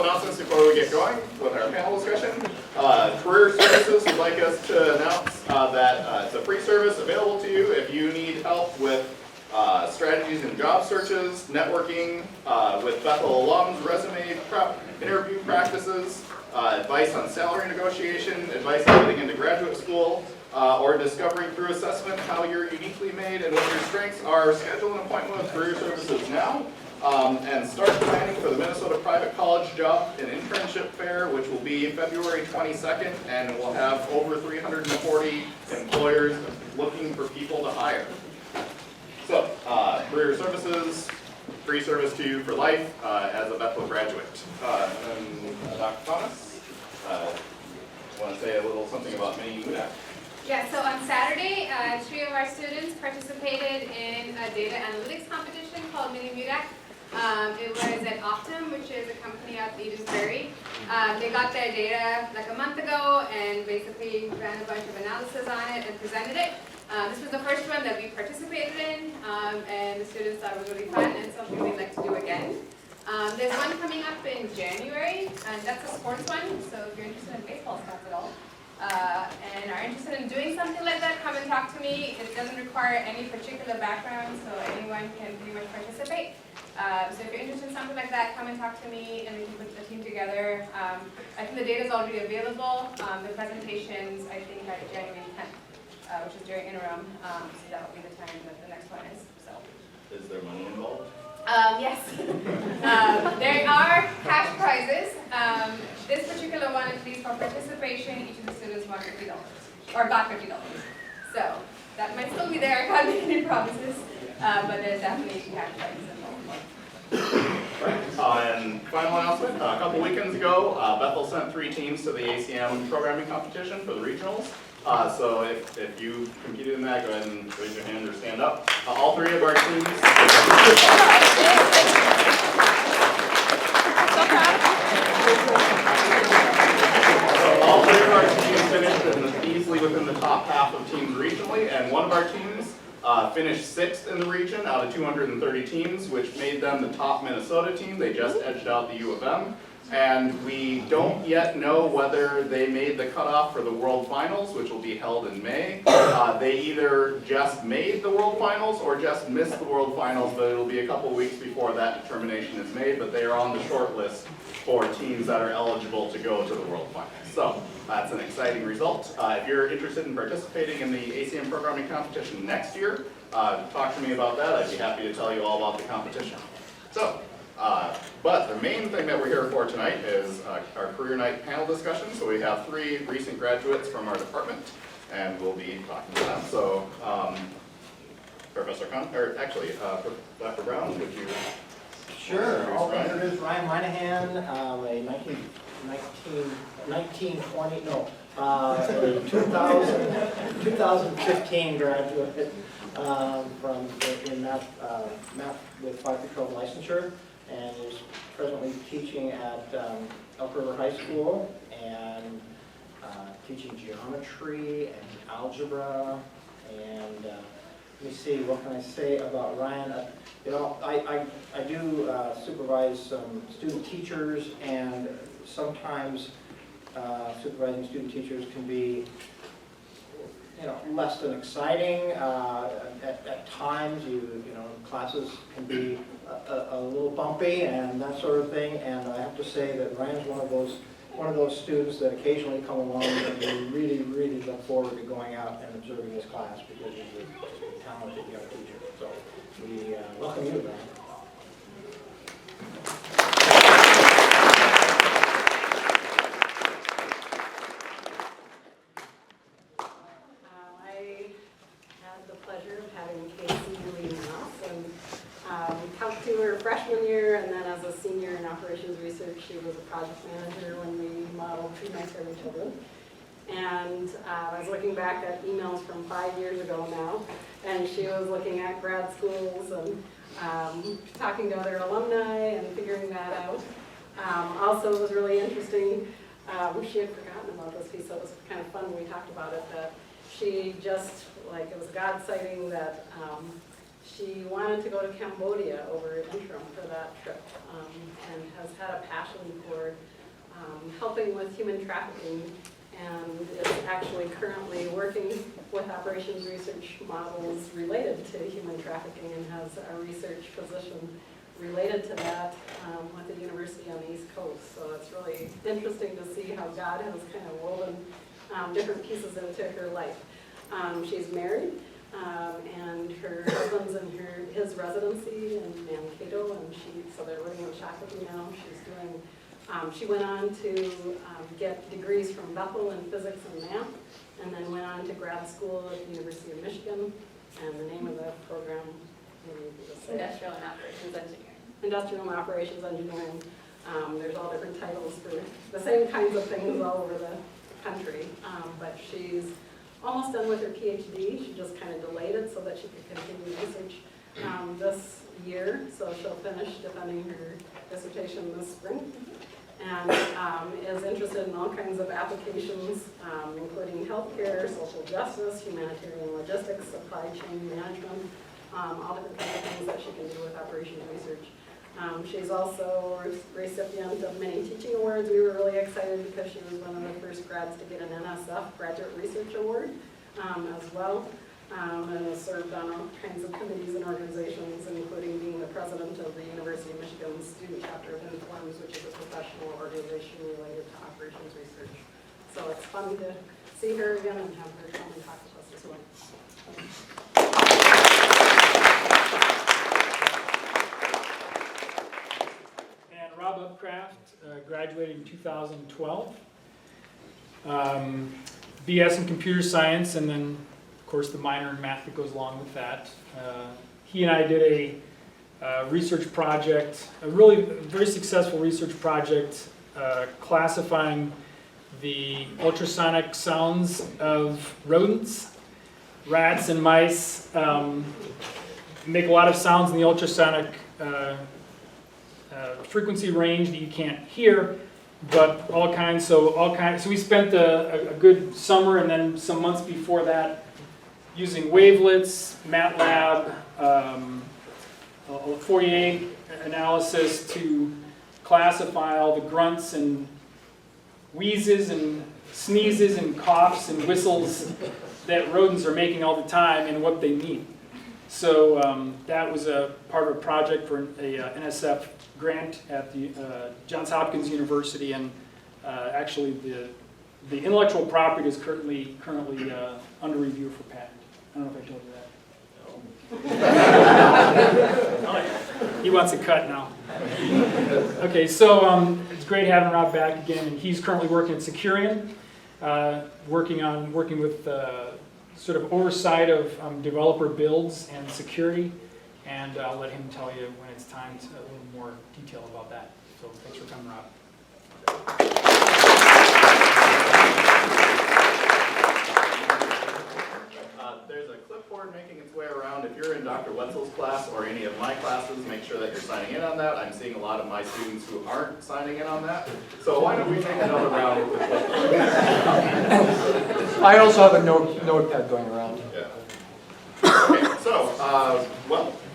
couple announcements before we get going with our panel discussion. Career Services would like us to announce that it's a free service available to you if you need help with strategies in job searches, networking, with Bethel alums, resume prep, interview practices, advice on salary negotiation, advice on getting into graduate school, or discovering through assessment how you're uniquely made and what your strengths are. Schedule an appointment with Career Services now. And start planning for the Minnesota Private College Job and Internship Fair, which will be February 22nd, and we'll have over 340 employers looking for people to hire. So, Career Services, free service to you for life as a Bethel graduate. And then Dr. Thomas, want to say a little something about Mynahan? Yeah, so on Saturday, 3 of our students participated in a data analytics competition called Mynahan. It was at Optum, which is a company out in Edens Prairie. They got their data like a month ago and basically ran a bunch of analysis on it and presented it. This was the first one that we participated in, and the students thought it was really fun and something they'd like to do again. There's one coming up in January, and that's a sports one, so if you're interested in baseball stuff at all, and are interested in doing something like that, come and talk to me. It doesn't require any particular background, so anyone can pretty much participate. So if you're interested in something like that, come and talk to me and we can put a team together. I think the data is already available. The presentations, I think, are January 10th, which is during interim, so that will be the time that the next one is. So. Is there money involved? Yes. There are cash prizes. This particular one, at least for participation, each of the students won $50, or got $50. So that might still be there. I can't make any promises, but there's definitely cash prizes involved. And final announcement, a couple weekends ago, Bethel sent 3 teams to the ACM Programming Competition for the regionals. So if you competed in that, go ahead and raise your hand or stand up. All 3 of our teams. All 3 of our teams finished easily within the top half of teams regionally, and one of our teams finished 6th in the region out of 230 teams, which made them the top Minnesota team. They just edged out the U of M. And we don't yet know whether they made the cutoff for the World Finals, which will be held in May. They either just made the World Finals or just missed the World Finals, but it'll be a couple weeks before that determination is made. But they are on the short list for teams that are eligible to go to the World Finals. So that's an exciting result. If you're interested in participating in the ACM Programming Competition next year, talk to me about that. I'd be happy to tell you all about the competition. So. But the main thing that we're here for tonight is our career night panel discussion. So we have 3 recent graduates from our department, and we'll be talking to them. So, Professor Dr. Brown, would you? Sure. I'll introduce Ryan Mynahan, a 2015 graduate from in math with 5 control licensure, and is presently teaching at Elk River High School and teaching geometry and algebra. And let me see, what can I say about Ryan? You know, I do supervise some student teachers, and sometimes supervising student teachers can be, you know, less than exciting. At times, you know, classes can be a little bumpy and that sort of thing. And I have to say that Ryan's one of those students that occasionally come along and we really look forward to going out and observing his class because he's a talented young teacher. So we welcome you, Ryan. Talked to her freshman year, and then as a senior in operations research, she was a project manager when we modeled True Nice for Every Children. And I was looking back at emails from 5 years ago now, and she was looking at grad schools and talking to other alumni and figuring that out. Also, it was really interesting. She had forgotten about this piece, so it was kind of fun when we talked about it, that she just, like, it was a God sighting that she wanted to go to Cambodia over interim for that trip, and has had a passion for helping with human trafficking and is actually currently working with operations research models related to human trafficking and has a research position related to that with the university on the East Coast. So it's really interesting to see how God has kind of woven different pieces into her life. She's married, and her husband's in his residency in Mankato, and so they're living in Shakopee now. She went on to get degrees from Bethel in physics and math, and then went on to grad school at the University of Michigan. And the name of the program, maybe you can just say it. Industrial and Operations Engineering. Industrial and Operations Engineering. There's all different titles for the same kinds of things all over the country, but she's almost done with her PhD. She just kind of delayed it so that she could continue research this year. So she'll finish defending her dissertation this spring, and is interested in all kinds of applications, including healthcare, social justice, humanitarian logistics, supply chain management, all different kinds of things that she can do with operations research. She's also a recipient of many teaching awards. We were really excited because she was one of the first grads to get an NSF Graduate Research Award as well, and has served on all kinds of committees and organizations, including being the president of the University of Michigan Student Chapter of Informs, which is a professional organization related to operations research. So it's fun to see her again and have her come and talk to us as well. Rob Upcraft, graduated in 2012. BS in computer science, and then, of course, the minor in math that goes along with that. He and I did a research project, a really very successful research project, classifying the ultrasonic sounds of rodents. Rats and mice make a lot of sounds in the ultrasonic frequency range that you can't hear, but all kinds. So we spent a good summer and then some months before that using wavelets, MATLAB, Fourier analysis to classify all the grunts and wheezes and sneezes and coughs and whistles that rodents are making all the time and what they mean. So that was a part of a project for a NSF grant at the Johns Hopkins University, and actually the intellectual property is currently under review for patent. I don't know if I told you that. He wants a cut now. Okay, so it's great having Rob back again, and he's currently working at Securian, working with sort of oversight of developer builds and security, and I'll let him tell you when it's time to a little more detail about that. So thanks for coming, Rob. There's a clipboard making its way around. If you're in Dr. Wetzel's class or any of my classes, make sure that you're signing in on that. I'm seeing a lot of my students who aren't signing in on that. So why don't we take another round with the clipboard? I also have a notepad going around. Yeah. Okay,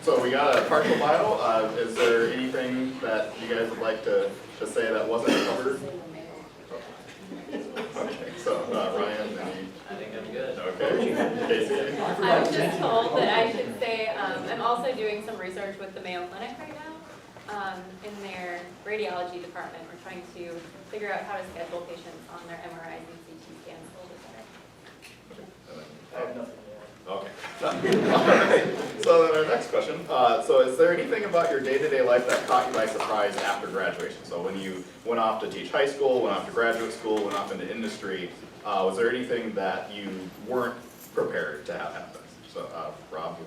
so we got a partial bio. Is there anything that you guys would like to say that wasn't covered? Okay, so Ryan, any? I think I'm good. Okay. Kayse? I was just told that I should say I'm also doing some research with the Mayo Clinic right now in their radiology department. We're trying to figure out how to schedule patients on their MRIs and CT scans a little bit better. I have nothing Okay. All right. So then our next question. So is there anything about your day-to-day life that caught you by surprise after graduation? So when you went off to teach high school, went off to graduate school, went off into industry, was there anything that you weren't prepared to have happen? So Rob, we'll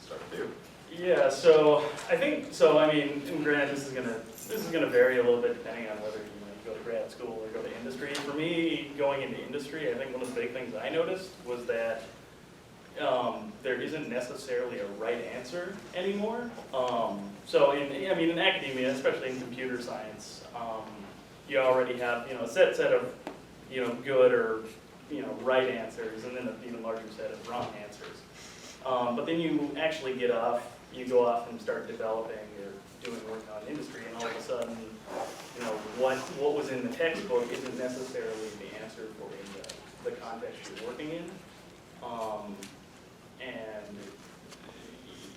start with you. Yeah, so I think, I mean, and granted, this is gonna vary a little bit depending on whether you go to grad school or go to industry. For me, going into industry, I think one of the big things I noticed was that there isn't necessarily a right answer anymore. So in academia, especially in computer science, you already have a set of good or right answers, and then an even larger set of wrong answers. But then you actually get off you go off and start developing or doing work on industry, and all of a sudden, you know, what was in the textbook isn't necessarily the answer for the context you're working in. And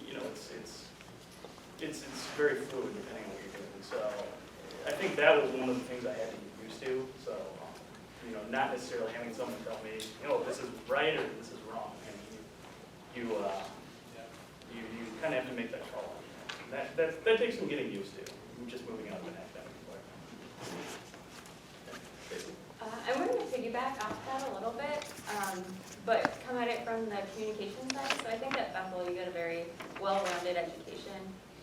you know, it's very fluid depending on what you're doing. So I think that was one of the things I had to get used to. So you know, not necessarily having someone tell me, you know, this is right or this is wrong. And you kind of have to make that call. That takes some getting used to. Just moving out of an academic environment. I'm going to piggyback off that a little bit, but come at it from the communication side. So I think at Bethel you get a very well-rounded education,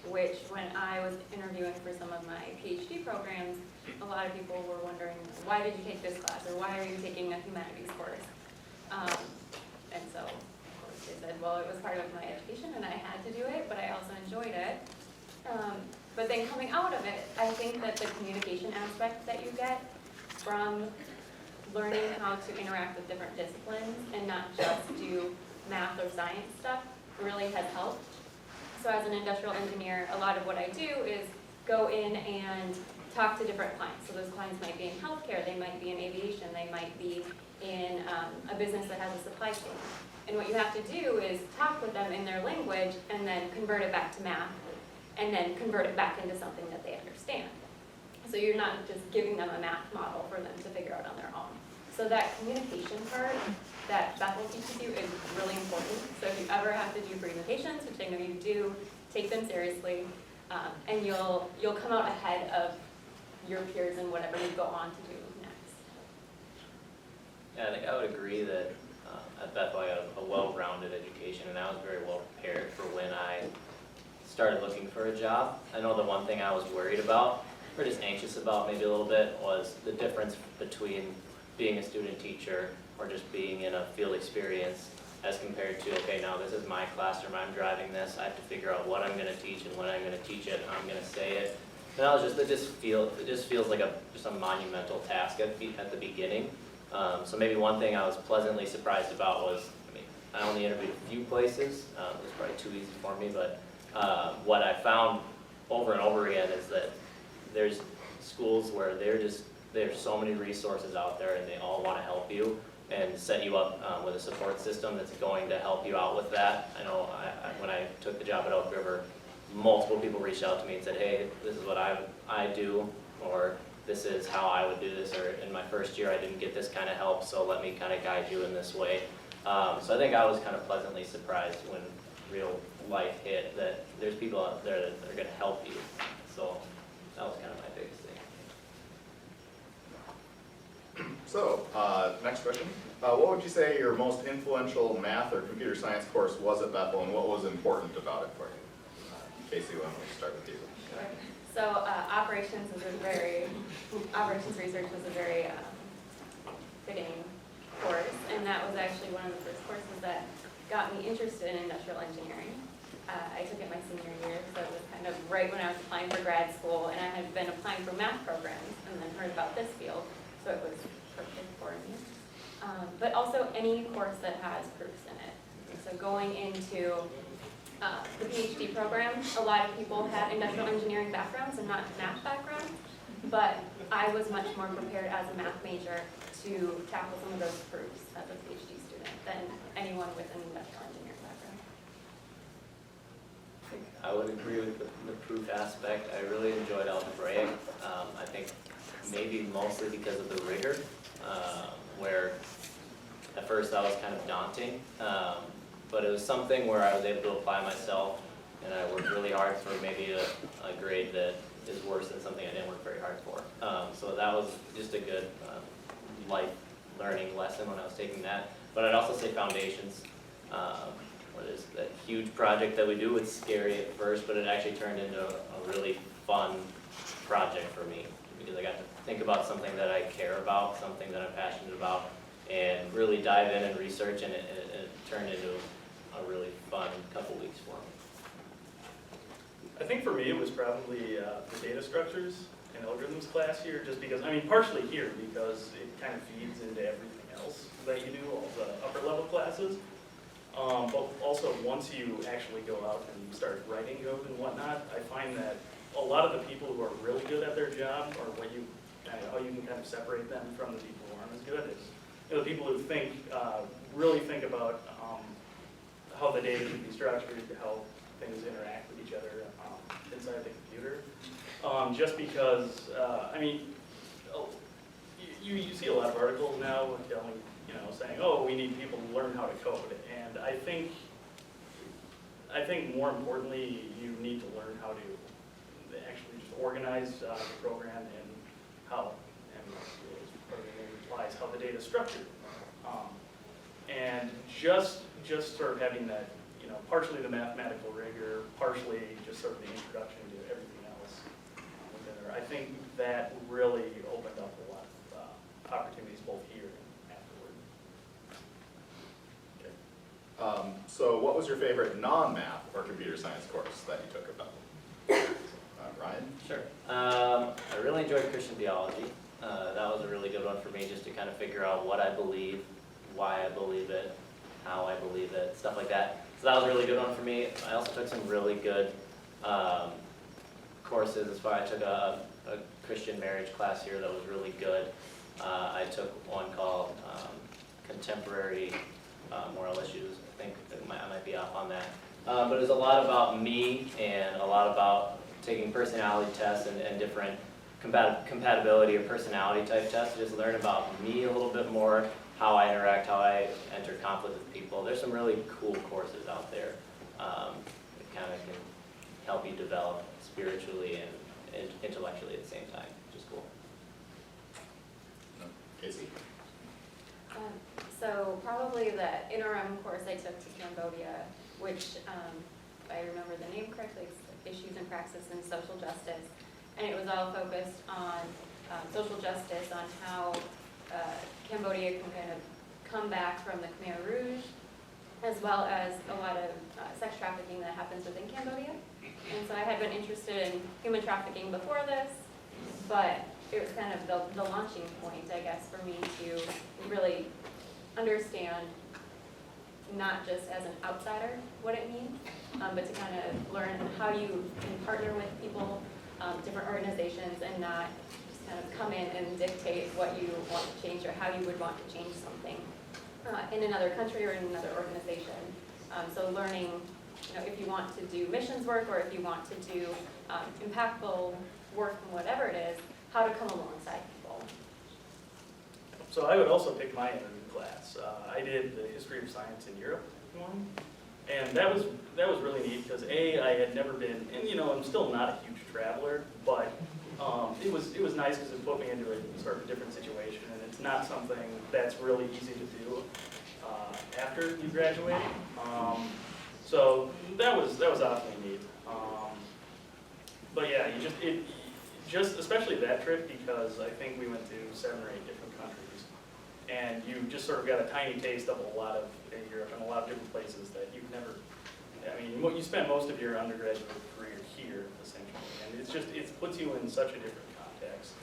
which when I was interviewing for some of my PhD programs, a lot of people were wondering, why did you take this class, or why are you taking a humanities course? And so, of course, they said, well, it was part of my education and I had to do it, but I also enjoyed it. But then coming out of it, I think that the communication aspect that you get from learning how to interact with different disciplines and not just do math or science stuff really has helped. So as an industrial engineer, a lot of what I do is go in and talk to different clients. So those clients might be in healthcare, they might be in aviation, they might be in a business that has a supply chain. And what you have to do is talk with them in their language and then convert it back to math and then convert it back into something that they understand. So you're not just giving them a math model for them to figure out on their own. So that communication part that Bethel teaches you is really important. So if you ever have to do presentations, which I know you do, take them seriously, and you'll come out ahead of your peers in whatever you go on to do next. Yeah, I think I would agree that at Bethel I got a well-rounded education, and I was very well prepared for when I started looking for a job. I know the one thing I was worried about, or just anxious about maybe a little bit, was the difference between being a student teacher or just being in a field experience as compared to, okay, now this is my classroom, I'm driving this, I have to figure out what I'm going to teach and when I'm going to teach it, how I'm going to say it. And it just feels like just a monumental task at the beginning. So maybe one thing I was pleasantly surprised about was, I mean, I only interviewed a few places. It was probably too easy for me, but what I found over and over again is that there's schools where there's so many resources out there and they all want to help you and set you up with a support system that's going to help you out with that. I know when I took the job at Elk River, multiple people reached out to me and said, hey, this is what I do, or this is how I would do this, or in my first year I didn't get this kind of help, so let me kind of guide you in this way. So I think I was kind of pleasantly surprised when real life hit that there's people out there that are going to help you. So that was kind of my biggest thing. So, next question. What would you say your most influential math or computer science course was at Bethel, and what was important about it for you? Kayse, why don't we start with you? Sure. So operations research was a very fitting course, and that was actually one of the first courses that got me interested in industrial engineering. I took it my senior year, so it was kind of right when I was applying for grad school, and I had been applying for math programs and then heard about this field, so it was perfect for me. But also any course that has proofs in it. So going into the PhD program, a lot of people had industrial engineering backgrounds and not math backgrounds, but I was much more prepared as a math major to tackle some of those proofs as a PhD student than anyone with an industrial engineering background. I would agree with the proof aspect. I really enjoyed algebraic. I think maybe mostly because of the rigor, where at first that was kind of daunting, but it was something where I was able to apply myself, and I worked really hard for maybe a grade that is worse than something I didn't work very hard for. So that was just a good life learning lesson when I was taking that. But I'd also say foundations. What is that huge project that we do? It's scary at first, but it actually turned into a really fun project for me because I got to think about something that I care about, something that I'm passionate about, and really dive in and research, and it turned into a really fun couple weeks for me. I think for me it was probably the data structures and algorithms class here, just because, I mean, partially here because it kind of feeds into everything else that you do, all the upper level classes. But also, once you actually go out and you start writing code and whatnot, I find that a lot of the people who are really good at their job, or how you can kind of separate them from the people who aren't as good, is the people who really think about how the data can be structured, how things interact with each other inside the computer. Just because, you see a lot of articles now telling, saying, oh, we need people to learn how to code. And I think more importantly, you need to learn how to actually just organize the program and how, and implies how the data is structured. And just sort of having that, partially the mathematical rigor, partially just sort of the introduction to everything else within there. I think that really opened up a lot of opportunities both here and afterward. Okay. So what was your favorite non-math or computer science course that you took at Bethel? Ryan? Sure. I really enjoyed Christian theology. That was a really good one for me, just to kind of figure out what I believe, why I believe it, how I believe it, stuff like that. So that was a really good one for me. I also took some really good courses as far. I took a Christian marriage class here that was really good. I took one called Contemporary Moral Issues. I think I might be off on that. But it was a lot about me and a lot about taking personality tests and different compatibility or personality type tests to just learn about me a little bit more, how I interact, how I enter conflict with people. There's some really cool courses out there that kind of can help you develop spiritually and intellectually at the same time, which is cool. Kayse? So probably the interim course I took to Cambodia, which, if I remember the name correctly, it's Issues and Praxis in Social Justice. And it was all focused on social justice, on how Cambodia can kind of come back from the Khmer Rouge, as well as a lot of sex trafficking that happens within Cambodia. And so I had been interested in human trafficking before this, but it was kind of the launching point, I guess, for me to really understand, not just as an outsider, what it means, but to kind of learn how you can partner with people, different organizations, and not just kind of come in and dictate what you want to change or how you would want to change something in another country or in another organization. So learning, if you want to do missions work or if you want to do impactful work in whatever it is, how to come alongside people. So I would also pick my interview class. I did the history of science in Europe one, and that was really neat because I had never been, and I'm still not a huge traveler, but it was nice because it put me into a sort of different situation, and it's not something that's really easy to do after you graduate. So that was awfully neat. But yeah, just especially that trip, because I think we went to 7 or 8 different countries, and you just sort of got a tiny taste of a lot of Europe and a lot of different places that you've never. You spend most of your undergraduate career here, essentially, and it puts you in such a different context,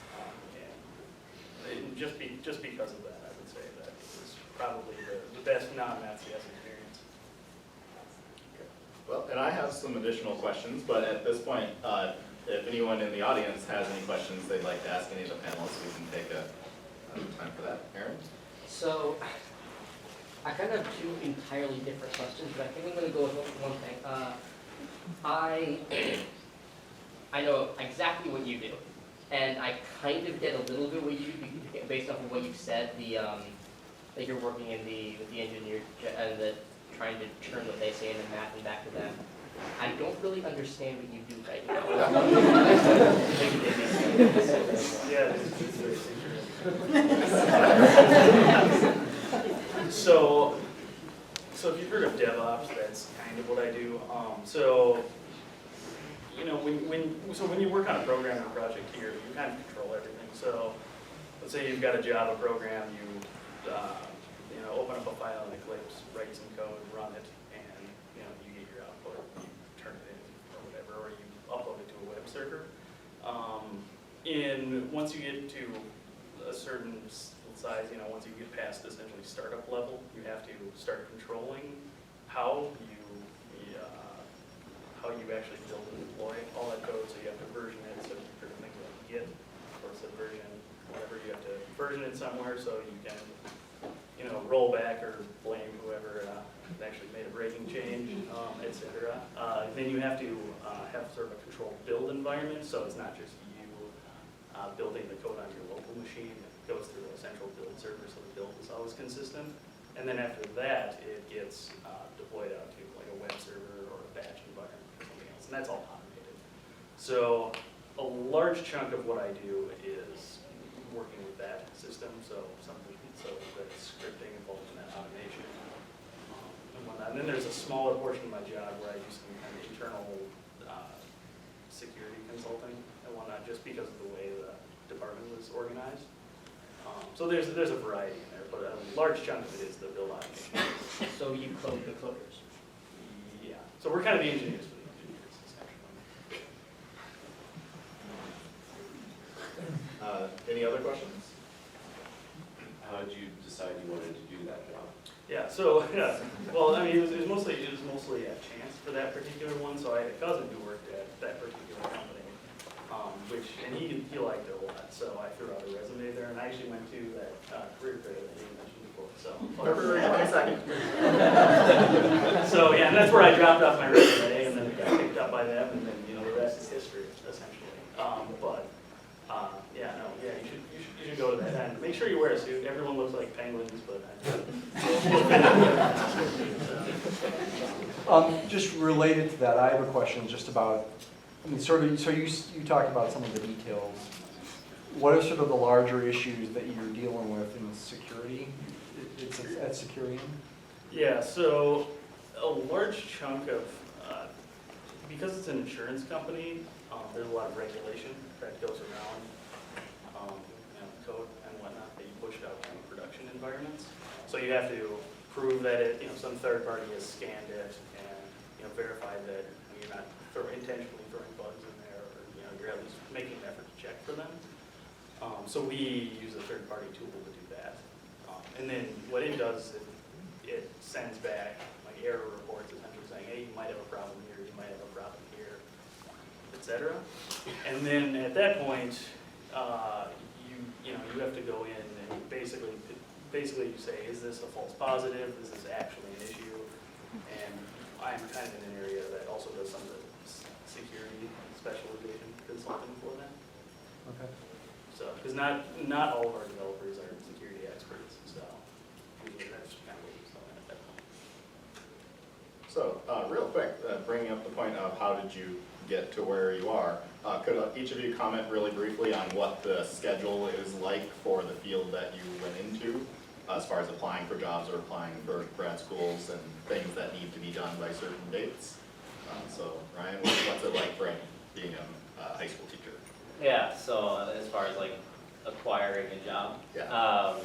and just because of that, I would say that it was probably the best non-math CS experience. Well, and I have some additional questions, but at this point, if anyone in the audience has any questions they'd like to ask any of the panelists, we can take a time for that. Aaron? So, I kind of have 2 entirely different questions, but I think I'm going to go with one thing. I know exactly what you do, and I kind of get a little bit what you do based off of what you said. That you're working with the engineer and trying to turn what they say into math and back to them. I don't really understand what you do right now. Yeah, it's very secret. So if you've heard of DevOps, that's kind of what I do. When you work on a programming project here, you kind of control everything. So let's say you've got a Java program, you open up a file in Eclipse, write some code, run it, and you get your output, you turn it in or whatever, or you upload it to a web server. Once you get to a certain size, once you get past essentially startup level, you have to start controlling how you actually build and deploy all that code, so you have to version it, so you can think like Git or Subversion, whatever, you have to version it somewhere so you can, roll back or blame whoever actually made a breaking change, et cetera. Then you have to have sort of a controlled build environment, so it's not just you building the code on your local machine. It goes through a central build server, so the build is always consistent. And then after that, it gets deployed out to like a web server or a batch environment or something else, and that's all automated. So a large chunk of what I do is working with that system, so that's scripting involved in that automation and whatnot. And then there's a smaller portion of my job where I do some kind of internal security consulting and whatnot, just because of the way the department was organized. So there's a variety in there, but a large chunk of it is the build automation. So you code the coders. Yeah. So we're kind of the engineers for the engineers, essentially. Any other questions? How did you decide you wanted to do that job? Yeah. So well, I mean, it was mostly a chance for that particular one. So I had a cousin who worked at that particular company, and he liked it a lot. So I threw out a resume there, and I actually went to that career fair that you mentioned before. So February 22nd. So yeah, and that's where I dropped off my resume, and then it got picked up by them, and then the rest is history, essentially. You should go to that, and make sure you wear a suit. Everyone looks like penguins, but Just related to that, I have a question just about, so you talked about some of the details. What are sort of the larger issues that you're dealing with in security? It's at Securian? yeah, so a large chunk of, because it's an insurance company, there's a lot of regulation that goes around code and whatnot that you push out to production environments. So you have to prove that some third party has scanned it and verify that you're not intentionally throwing bugs in there, or you're at least making an effort to check for them. So we use a third party tool to do that. And then what it does is it sends back like error reports, essentially saying, hey, you might have a problem here, you might have a problem here, etc. And then at that point, you have to go in and basically you say, is this a false positive? Is this actually an issue? And I'm kind of in an area that also does some of the security specialization consulting for that. Okay. So, because not all of our developers are security experts, so usually that's kind of what we're selling at that point. So, real quick, bringing up the point of how did you get to where you are, could each of you comment really briefly on what the schedule is like for the field that you went into, as far as applying for jobs or applying for grad schools and things that need to be done by certain dates? So, Ryan, what's it like for being a high school teacher? Yeah, so as far as like acquiring a job, Yeah.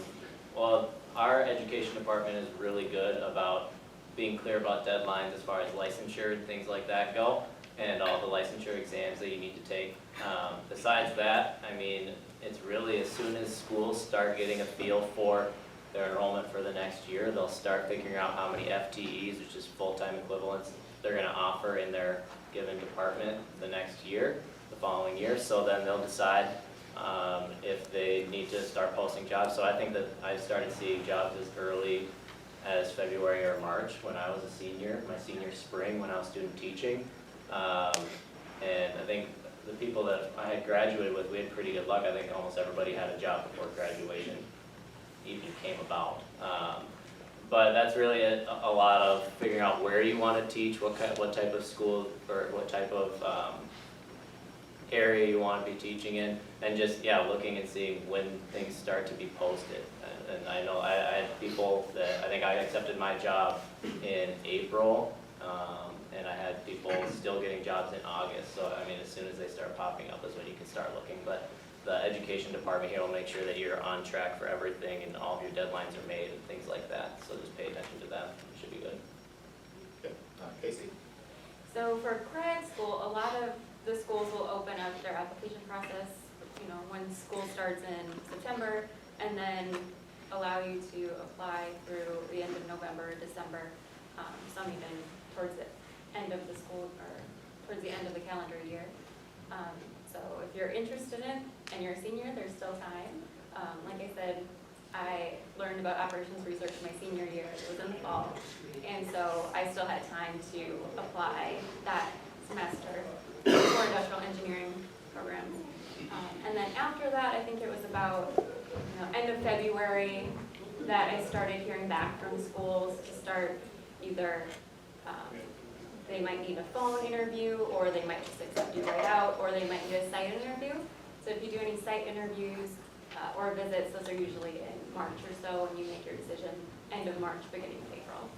well, our education department is really good about being clear about deadlines as far as licensure and things like that go, and all the licensure exams that you need to take. Besides that, I mean, it's really as soon as schools start getting a feel for their enrollment for the next year, they'll start figuring out how many FTEs, which is full-time equivalents, they're gonna offer in their given department the next year, the following year. So then they'll decide if they need to start posting jobs. So I think that I started seeing jobs as early as February or March when I was a senior, my senior spring when I was student teaching. And I think the people that I had graduated with, we had pretty good luck. I think almost everybody had a job before graduation even came about. But that's really a lot of figuring out where you want to teach, what type of school or what type of area you want to be teaching in, and just looking and seeing when things start to be posted. And I know I had people that I think I accepted my job in April, and I had people still getting jobs in August. So I mean, as soon as they start popping up is when you can start looking. But the education department here will make sure that you're on track for everything and all of your deadlines are made and things like that. So just pay attention to that. It should be good. Okay. Kayse? So for grad school, a lot of the schools will open up their application process, when school starts in September, and then allow you to apply through the end of November, December. some even towards the end of the school, or towards the end of the calendar year. So if you're interested in it and you're a senior, there's still time. Like I said, I learned about operations research my senior year. It was in the fall. And so I still had time to apply that semester for industrial engineering programs. And then after that, I think it was about end of February that I started hearing back from schools to start either they might need a phone interview, or they might just accept you right out, or they might need a site interview. So if you do any site interviews or visits, those are usually in March or so, and you make your decision end of March, beginning of April.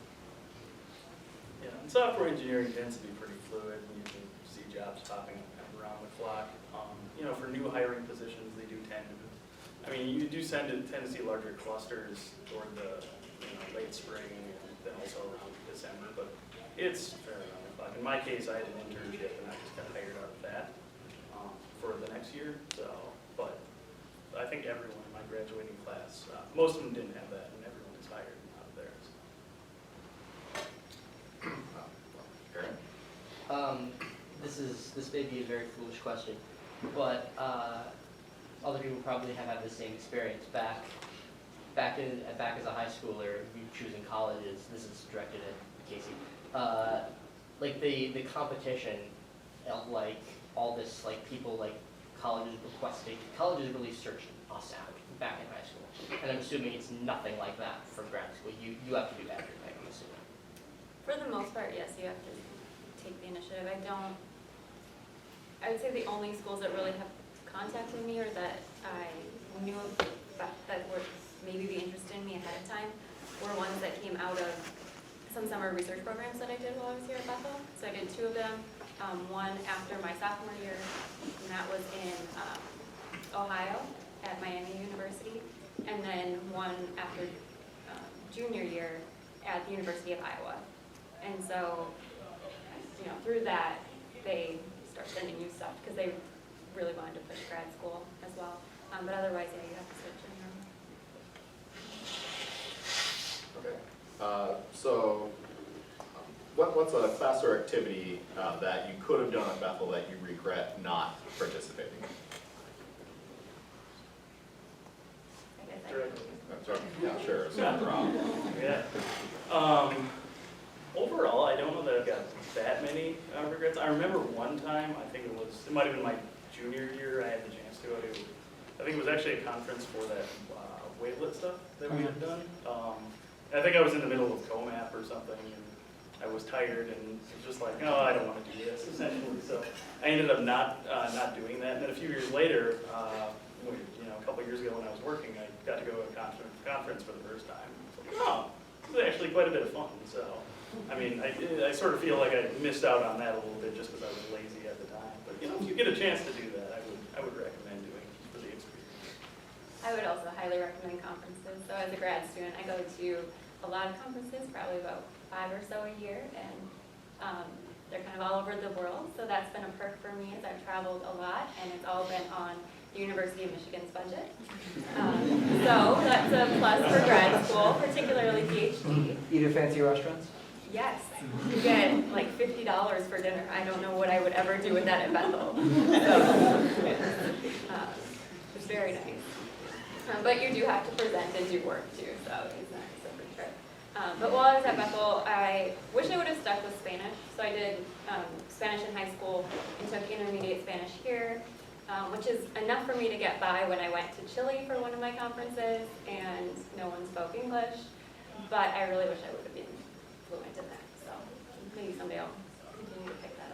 Yeah, and software engineering tends to be pretty fluid, and you can see jobs popping up around the clock. For new hiring positions, they do tend to, you do tend to see larger clusters toward the late spring and then also around December, but it's fairly around the clock. In my case, I had an internship and I just got hired out of that for the next year. So, but I think everyone in my graduating class, most of them didn't have that, and everyone was hired out of theirs. This may be a very foolish question, but other people probably have had the same experience. Back as a high schooler, you choosing colleges. This is directed at Kayse. Like the competition, of like all this, like people like colleges really searched us out back in high school, and I'm assuming it's nothing like that for grad school. You have to do everything, I'm assuming. For the most part, yes, you have to take the initiative. I would say the only schools that really have contacted me, or that I knew of that would maybe be interested in me ahead of time, were ones that came out of some summer research programs that I did while I was here at Bethel. So I did 2 of them, one after my sophomore year, and that was in Ohio at Miami University, and then one after junior year at the University of Iowa. And so, through that, they start sending you stuff because they really wanted to push grad school as well. But otherwise, yeah, you have to search in your own. Okay. So what's a class or activity that you could have done at Bethel that you regret not participating in? I guess I Directly. I'm sorry. Yeah, sure. It's not a problem. Yeah. Overall, I don't know that I've got that many regrets. I remember one time, it might have been my junior year, I had the chance to go to, I think it was actually a conference for that wavelet stuff that we had done. I think I was in the middle of COMAP or something, and I was tired, and it was just like, oh, I don't want to do this, essentially. So I ended up not doing that. And then a few years later, a couple of years ago when I was working, I got to go to a conference for the first time. It was like, oh, this is actually quite a bit of fun. So, I sort of feel like I missed out on that a little bit just because I was lazy at the time. But if you get a chance to do that, I would recommend doing it for the experience. I would also highly recommend conferences. So as a grad student, I go to a lot of conferences, probably about 5 or so a year, and they're kind of all over the world. So that's been a perk for me as I've traveled a lot, and it's all been on the University of Michigan's budget. So that's a plus for grad school, particularly PhD. Eat at fancy restaurants? Yes, you get like $50 for dinner. I don't know what I would ever do with that at Bethel. So, it's very nice. But you do have to present and do work too, so it's not a separate trip. But while I was at Bethel, I wish I would have stuck with Spanish. So I did Spanish in high school and took intermediate Spanish here, which is enough for me to get by when I went to Chile for one of my conferences and no one spoke English. But I really wish I would have been fluent in that. So maybe someday I'll continue to pick that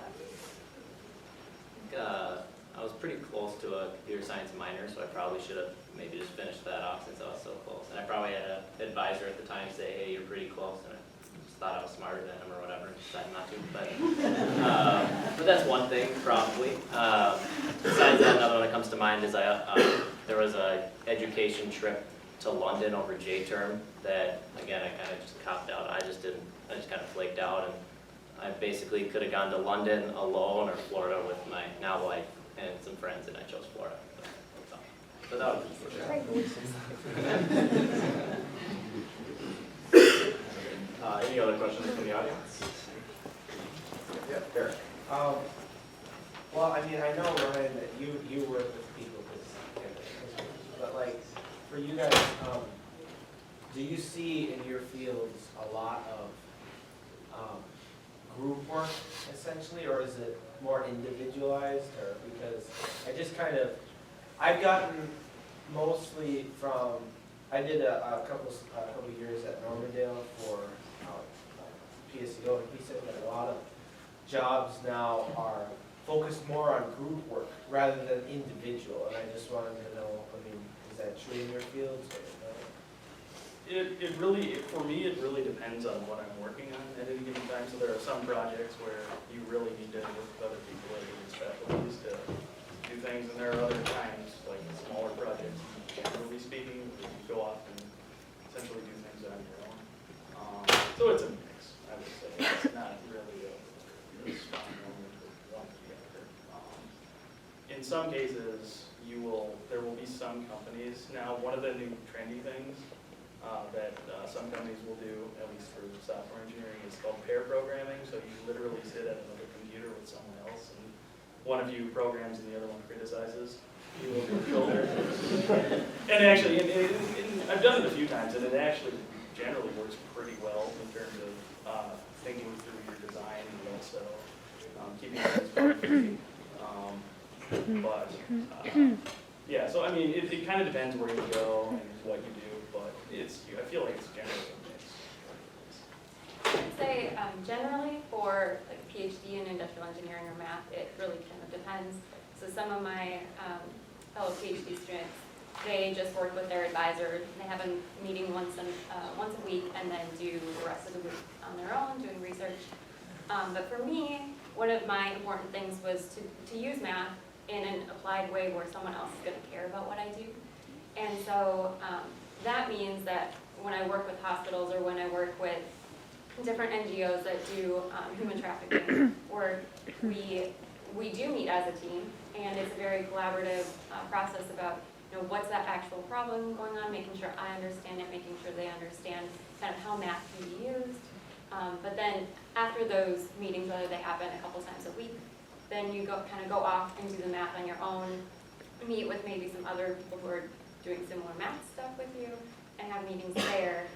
up. I was pretty close to a computer science minor, so I probably should have maybe just finished that off since I was so close. And I probably had an advisor at the time say, hey, you're pretty close, and I just thought I was smarter than him or whatever, and decided not to. But that's one thing, probably. Besides that, another one that comes to mind is there was a education trip to London over J-term that, again, I kind of just copped out. I just kind of flaked out, and I basically could have gone to London alone or Florida with my now wife and some friends, and I chose Florida. So that was for sure. Any other questions from the audience? Yeah, Eric. Well, I mean, I know, Ryan, that you work with people but like, for you guys, do you see in your fields a lot of group work essentially, or is it more individualized? Or because I just kind of, I've gotten mostly from, I did a couple years at Normandale for PSEO, and he said that a lot of jobs now are focused more on group work rather than individual, and I just wanted to know, I mean, is that true in your fields? Or It really, for me, it really depends on what I'm working on at any given time. So there are some projects where you really need to work with other people at different specialties to do things, and there are other times, like smaller projects, generally speaking, where you go off and essentially do things on your own. So it's a mix, I would say. It's not really a strong one together. In some cases, there will be some companies. Now, one of the new trendy things that some companies will do, at least for software engineering, is called pair programming. So you literally sit at another computer with someone else, and one of you programs and the other one criticizes you over your shoulder. And actually, I've done it a few times, and it actually generally works pretty well in terms of thinking through your design and also keeping things free. Yeah, so I mean, it kind of depends where you go and what you do, but I feel like it's generally a mix. I'd say generally for like a PhD in industrial engineering or math, it really kind of depends. So some of my fellow PhD students, they just work with their advisor. They have a meeting once a week and then do the rest of the week on their own, doing research. But for me, one of my important things was to use math in an applied way where someone else is going to care about what I do. And so that means that when I work with hospitals or when I work with different NGOs that do human trafficking work, we do meet as a team, and it's a very collaborative process about what's that actual problem going on, making sure I understand it, making sure they understand kind of how math can be used. But then after those meetings, whether they happen a couple times a week, then you kind of go off and do the math on your own, meet with maybe some other people who are doing similar math stuff with you, and have meetings there.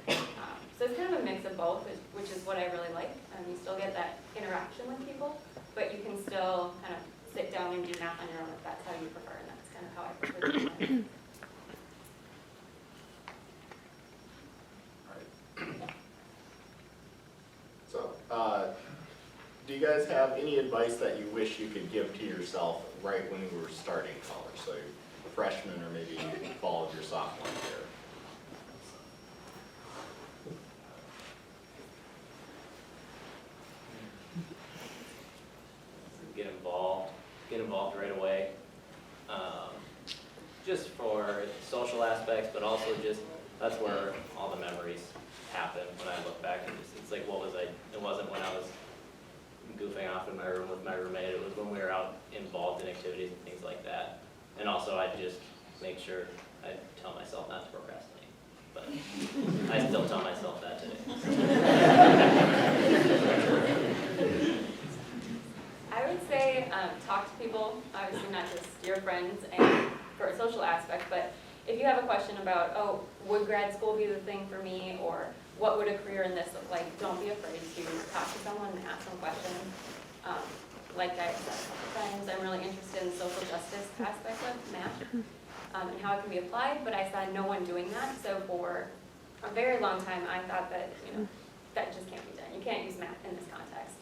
So it's kind of a mix of both, which is what I really like. You still get that interaction with people, but you can still kind of sit down and do math on your own if that's how you prefer, and that's kind of how I prefer to do it. So, do you guys have any advice that you wish you could give to yourself right when you were starting college? So, freshman or maybe fall of your sophomore year? Get involved right away. Just for social aspects, but also just, that's where all the memories happen when I look back. It's like, it wasn't when I was goofing off in my room with my roommate. It was when we were out involved in activities and things like that. And also I just make sure I tell myself not to procrastinate. But I still tell myself that today. I would say talk to people, obviously not just your friends and for a social aspect, but if you have a question about, would grad school be the thing for me, or what would a career in this look like, don't be afraid to talk to someone and ask some questions. Like I said a couple times, I'm really interested in the social justice aspect of math and how it can be applied, but I saw no one doing that, so for a very long time I thought that that just can't be done. You can't use math in this context,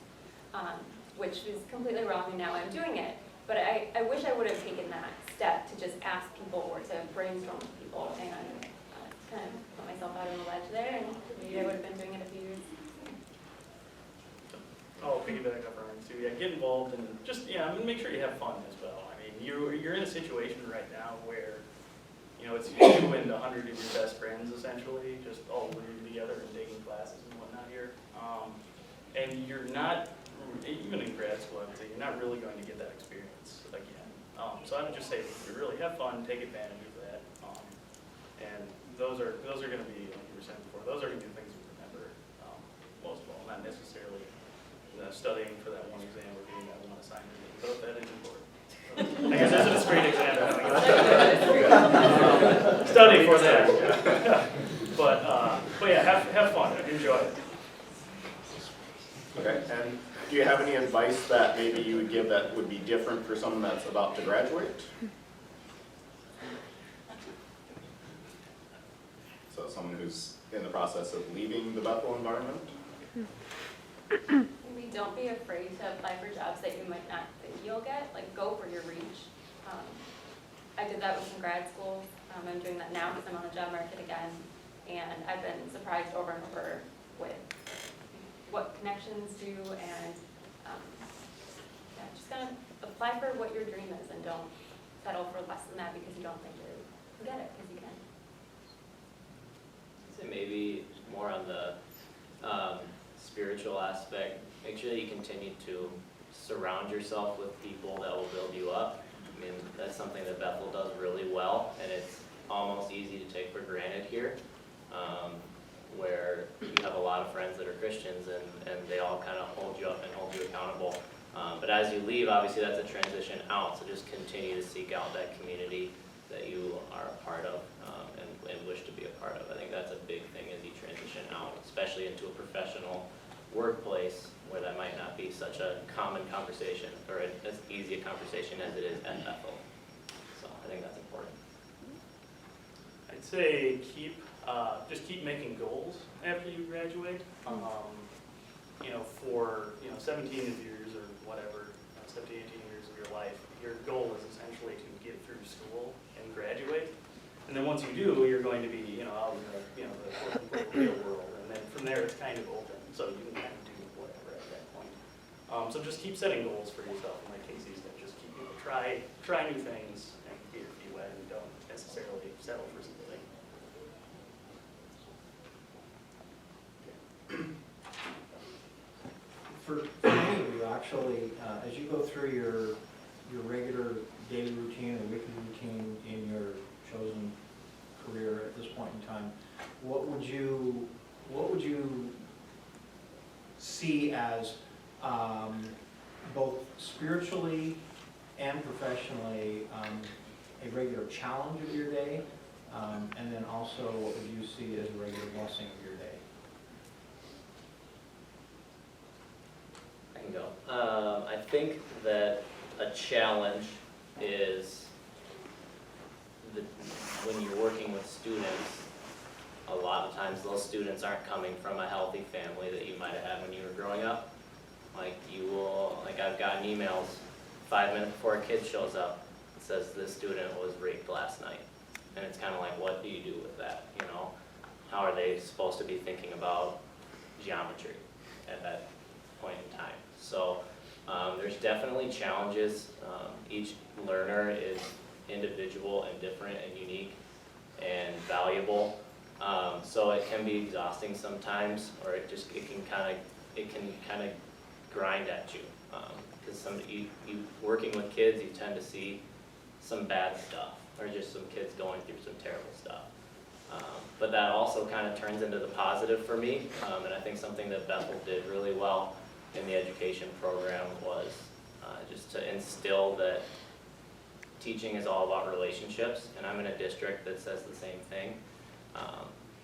which is completely wrong, and now I'm doing it. But I wish I would have taken that step to just ask people or to brainstorm with people and kind of put myself out on the ledge there, and maybe I would have been doing it a few years. I'll piggyback up on too. Yeah, get involved and just make sure you have fun as well. I mean, you're in a situation right now where it's you and 100 of your best friends essentially, just all living together and taking classes and whatnot here. And you're not, even in grad school, I would say, you're not really going to get that experience again. So I would just say, really have fun, take advantage of that. And those are going to be, like you were saying before, those are going to be the things you remember most of all. not necessarily studying for that one exam or getting that one assignment, but that is important. I guess that's a discrete exam. Study for that. But yeah, have fun, enjoy it. Okay, and do you have any advice that maybe you would give that would be different for someone that's about to graduate? So someone who's in the process of leaving the Bethel environment? Maybe don't be afraid to apply for jobs that you might not think you'll get, like go for your reach. I did that with some grad schools. I'm doing that now because I'm on the job market again. And I've been surprised over and over with what connections do and yeah, just kind of apply for what your dream is and don't settle for less than that because you don't think you'll get it, because you can. So maybe more on the spiritual aspect, make sure that you continue to surround yourself with people that will build you up. I mean, that's something that Bethel does really well, and it's almost easy to take for granted here, where you have a lot of friends that are Christians and they all kind of hold you up and hold you accountable. But as you leave, obviously that's a transition out, so just continue to seek out that community that you are a part of and wish to be a part of. I think that's a big thing as you transition out, especially into a professional workplace where that might not be such a common conversation or as easy a conversation as it is at Bethel. So I think that's important. I'd say just keep making goals after you graduate. For 17 years or whatever, 17, 18 years of your life, your goal is essentially to get through school and graduate. And then once you do, you're going to be, out in the real world. And then from there, it's kind of open, so you can kind of do whatever at that point. So just keep setting goals for yourself. And like Kayse said, just keep try new things and get your feet wet and don't necessarily settle for something. For many of you, actually, as you go through your regular daily routine or weekly routine in your chosen career at this point in time, what would you see as both spiritually and professionally a regular challenge of your day, and then also what would you see as a regular blessing of your day? I can go. I think that a challenge is when you're working with students, a lot of times those students aren't coming from a healthy family that you might have had when you were growing up. I've gotten emails 5 minutes before a kid shows up that says this student was raped last night. And it's kind of like, what do you do with that, How are they supposed to be thinking about geometry at that point in time? So there's definitely challenges. Each learner is individual and different and unique and valuable. So it can be exhausting sometimes, or it can kind of grind at you. Because you working with kids, you tend to see some bad stuff, or just some kids going through some terrible stuff. But that also kind of turns into the positive for me, and I think something that Bethel did really well in the education program was just to instill that teaching is all about relationships, and I'm in a district that says the same thing.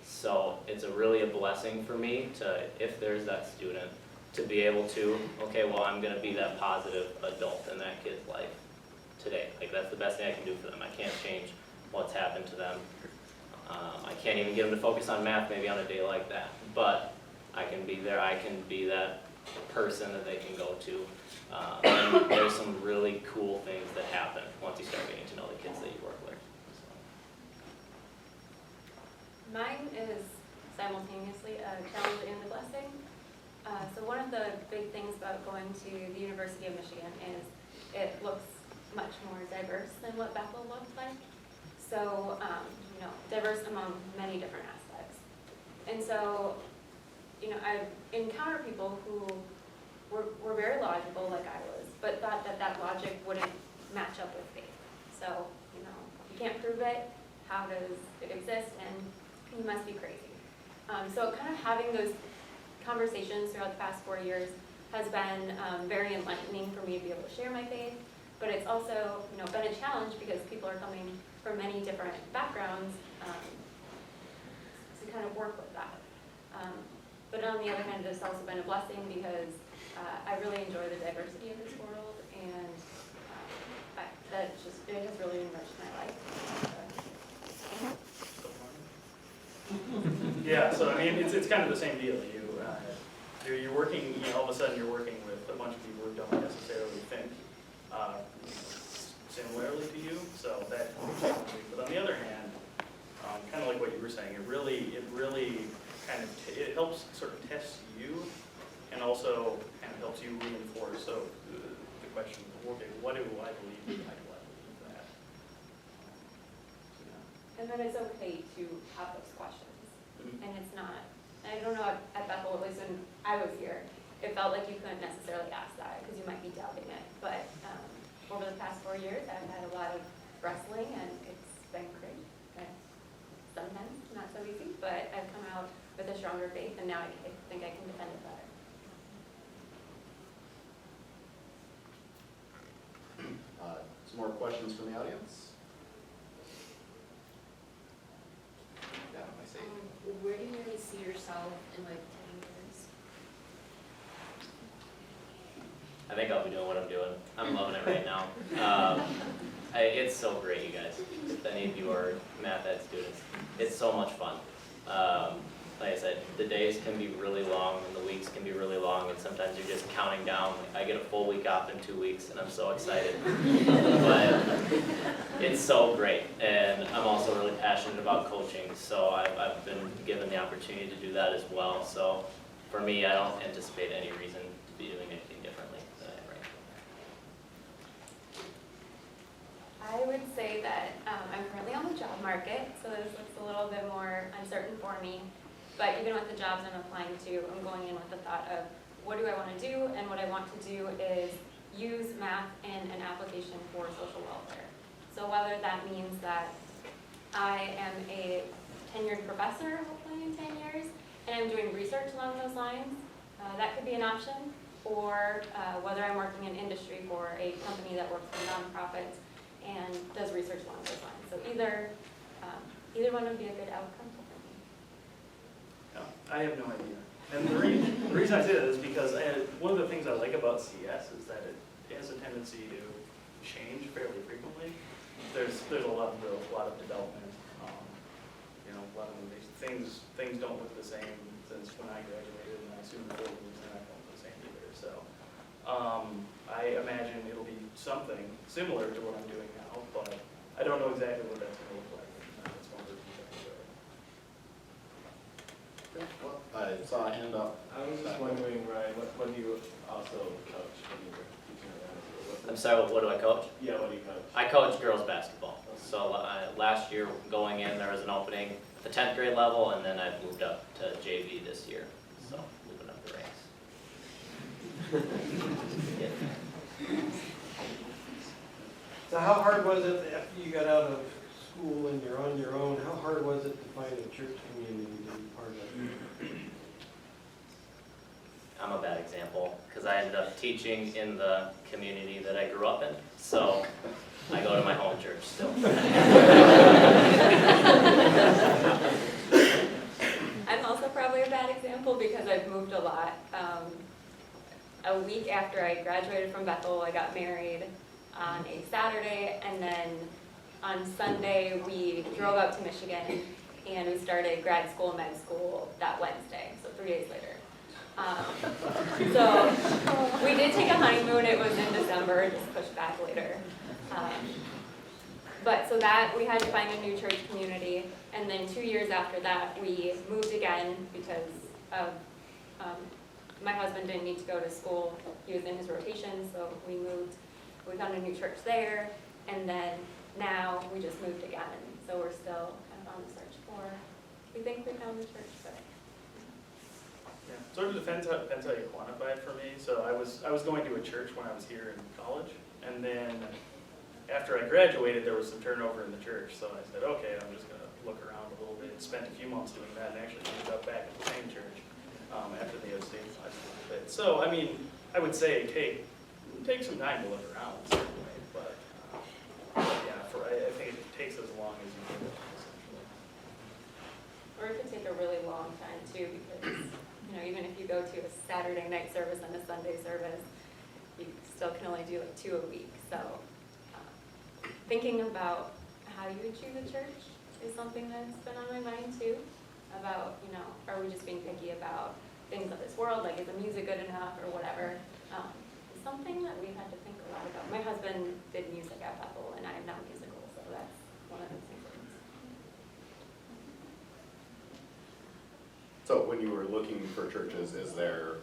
So it's really a blessing for me to, if there's that student, to be able to, okay, well, I'm going to be that positive adult in that kid's life today. Like, that's the best thing I can do for them. I can't change what's happened to them. I can't even get them to focus on math maybe on a day like that, but I can be there. I can be that person that they can go to. And there's some really cool things that happen once you start getting to know the kids that you work with. Mine is simultaneously a challenge and a blessing. So one of the big things about going to the University of Michigan is it looks much more diverse than what Bethel looked like. So, diverse among many different aspects. And so, I've encountered people who were very logical like I was, but thought that logic wouldn't match up with faith. So, you can't prove it, how does it exist, and you must be crazy. So kind of having those conversations throughout the past 4 years has been very enlightening for me to be able to share my faith, but it's also, you know, been a challenge because people are coming from many different backgrounds to kind of work with that. But on the other hand, it's also been a blessing because I really enjoy the diversity of this world, and it has really enriched my life. Yeah, so I mean, it's kind of the same deal. You're working, you know, all of a sudden you're working with a bunch of people who don't necessarily think similarly to you, so that, but on the other hand, kind of like what you were saying, it really kind of, it helps sort of test you, and also kind of helps you reinforce, so the question, okay, what do I believe, why do I believe that? And then it's okay to have those questions. Mhm. And it's not, I don't know, at Bethel, at least when I was here, it felt like you couldn't necessarily ask that because you might be doubting it. But over the past 4 years, I've had a lot of wrestling, and it's been great. And sometimes not so easy, but I've come out with a stronger faith, and now I think I can defend it better. Some more questions from the audience? Yeah, I see. Where do you really see yourself in like 10 years? I think I'll be doing what I'm doing. I'm loving it right now. It's so great, you guys. If any of you are math ed students, it's so much fun. Like I said, the days can be really long and the weeks can be really long, and sometimes you're just counting down. I get a full week off in 2 weeks and I'm so excited. But it's so great, and I'm also really passionate about coaching, so I've been given the opportunity to do that as well. So for me, I don't anticipate any reason to be doing anything differently than I am right now. I would say that I'm currently on the job market, so this looks a little bit more uncertain for me. But even with the jobs I'm applying to, I'm going in with the thought of what do I want to do, and what I want to do is use math in an application for social welfare. So whether that means that I am a tenured professor, hopefully in 10 years, and I'm doing research along those lines, that could be an option, or whether I'm working in industry for a company that works with nonprofits and does research along those lines. So either one would be a good outcome for me. No, I have no idea. And the reason I say that is because one of the things I like about CS is that it has a tendency to change fairly frequently. There's a lot of growth, a lot of development. You know, a lot of things don't look the same since when I graduated, and I assume the buildings are not going to look the same either. So I imagine it'll be something similar to what I'm doing now, but I don't know exactly what that's going to look like. That's one of the things I enjoy. Okay, well, I saw a hand up. I was just wondering, Ryan, what do you also coach when you were teaching around? I'm sorry, what do I coach? Yeah, what do you coach? I coach girls basketball. So last year going in, there was an opening at the 10th grade level, and then I've moved up to JV this year. So moving up the ranks. So how hard was it after you got out of school and you're on your own, how hard was it to find a church community to be part of? I'm a bad example because I ended up teaching in the community that I grew up in. So I go to my home church still. I'm also probably a bad example because I've moved a lot. A week after I graduated from Bethel, I got married on a Saturday, and then on Sunday we drove up to Michigan and we started grad school and med school that Wednesday, so 3 days later. So we did take a honeymoon. It was in December, just pushed back later. But so that we had to find a new church community, and then 2 years after that we moved again because of my husband didn't need to go to school. He was in his rotation, so we moved. We found a new church there, and then now we just moved again. So we're still kind of on the search for. We think we found the church, but. Yeah, sort of depends how you quantify it for me. So I was going to a church when I was here in college, and then after I graduated, there was some turnover in the church. So I said, okay, I'm just going to look around a little bit. Spent a few months doing that, and actually ended up back at the same church. after they have stabilized a little bit. So, I mean, I would say take some time to look around, certainly, but yeah, I think it takes as long as you can, essentially. Or it could take a really long time too, because, you know, even if you go to a Saturday night service and a Sunday service, you still can only do like 2 a week. So thinking about how you would choose a church is something that's been on my mind too. About, you know, are we just being picky about things of this world, like is the music good enough or whatever. It's something that we've had to think a lot about. My husband did music at Bethel and I am not musical, so that's one of those things. So when you were looking for churches, is there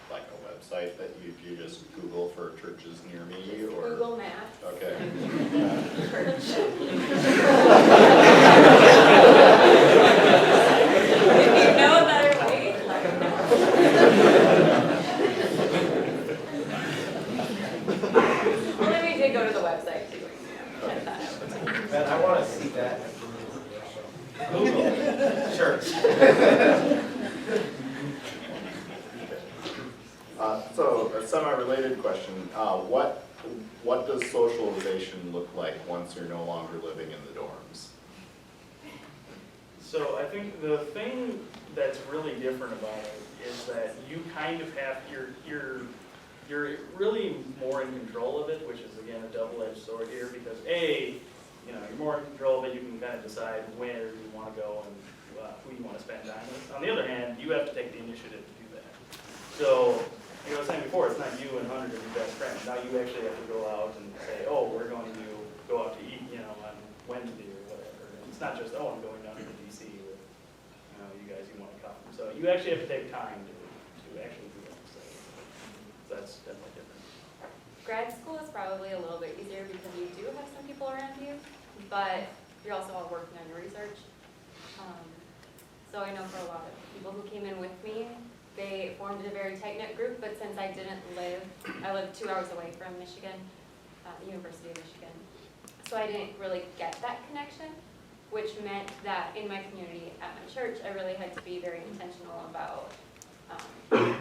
like a website that you just Google for churches near me, Just or? Google Maps. Okay. Church. If you know a better way, let me know. Well, then we did go to the website too. Check that out. Man, I want to see that. Google, church. So a semi-related question, what does socialization look like once you're no longer living in the dorms? So I think the thing that's really different about it is that you kind of have, you're really more in control of it, which is again a double-edged sword here, because you know, you're more in control, but you can kind of decide where you want to go and who you want to spend time with. On the other hand, you have to take the initiative to do that. So, like I was saying before, it's not you and 100 of your best friends. Now you actually have to go out and say, oh, we're going to go out to eat, you know, on Wednesday or whatever. And it's not just, oh, I'm going down to DC with, you know, you guys, you want to come. So you actually have to take time to actually do that. So that's definitely different. Grad school is probably a little bit easier because you do have some people around you, but you're also all working on your research. So I know for a lot of people who came in with me, they formed a very tight-knit group, but since I live 2 hours away from Michigan, the University of Michigan, so I didn't really get that connection, which meant that in my community at my church, I really had to be very intentional about, you know,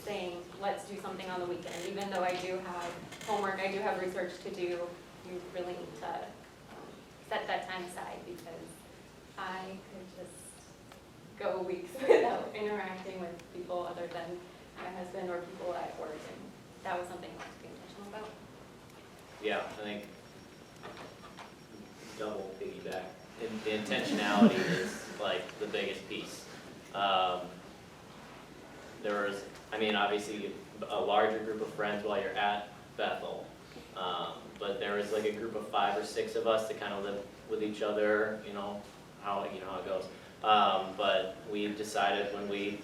saying, let's do something on the weekend. Even though I do have homework, I do have research to do, you really need to set that time aside, because I could just go weeks without interacting with people other than my husband or people at work, and that was something I wanted to be intentional about. Yeah, I think double piggyback. The intentionality is like the biggest piece. There was, I mean, obviously a larger group of friends while you're at Bethel, but there was like a group of 5 or 6 of us that kind of live with each other, you know how it goes. But we decided when we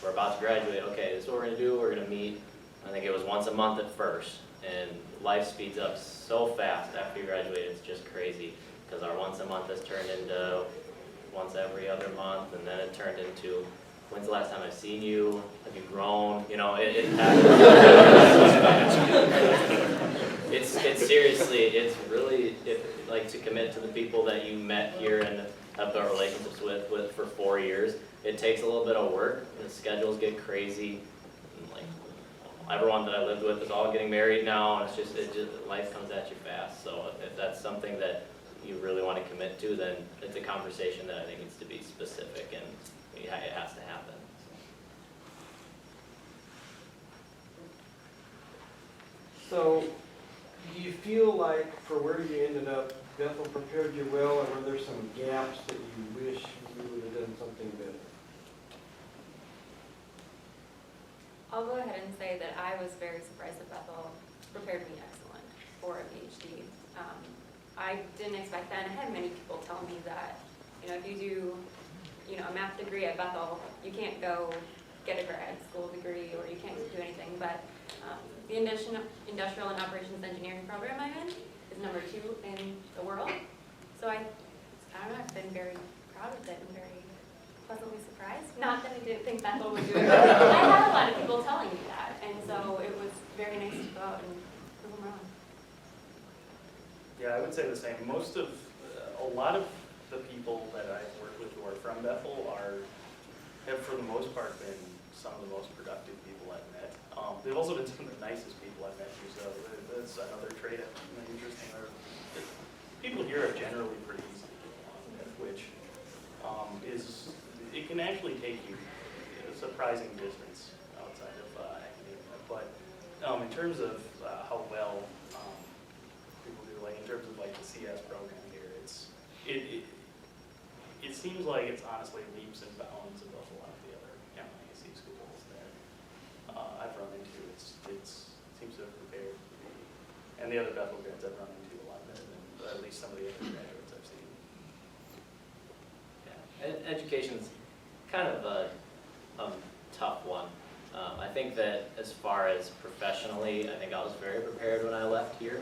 were about to graduate, okay, this is what we're gonna do. We're gonna meet, I think it was once a month at first, and life speeds up so fast after you graduate, it's just crazy, because our once a month has turned into once every other month, and then it turned into, when's the last time I've seen you? Have you grown? You know, it happens. It's seriously, it's really, like, to commit to the people that you met here and have built relationships with for 4 years. It takes a little bit of work. The schedules get crazy. And like, everyone that I lived with is all getting married now, and it's just life comes at you fast. So if that's something that you really want to commit to, then it's a conversation that I think needs to be specific, and it has to happen. So, do you feel like for where you ended up, Bethel prepared you well, or were there some gaps that you wish you would have done something better? I'll go ahead and say that I was very surprised that Bethel prepared me excellent for a PhD. I didn't expect that, and I had many people tell me that, you know, if you do, you know, a math degree at Bethel, you can't go get a grad school degree, or you can't do anything, but the industrial and operations engineering program I'm in is number 2 in the world. So I don't know, I've been very proud of it and very pleasantly surprised. Not that I didn't think Bethel would do it, but I had a lot of people telling me that, and so it was very nice to go out and prove them wrong. Yeah, I would say the same. A lot of the people that I've worked with who are from Bethel are have for the most part been some of the most productive people I've met. They've also been some of the nicest people I've met too, so that's another trait that's interesting. People here are generally pretty easy to get along with, which it can actually take you a surprising distance outside of academia. But in terms of how well people do, like in terms of like the CS program here, it seems like it's honestly leaps and bounds above a lot of the other MIAC schools that I've run into. It seems to have prepared me, and the other Bethel grads I've run into a lot better than at least some of the other graduates I've seen. Yeah, education's kind of a tough one. I think that as far as professionally, I think I was very prepared when I left here.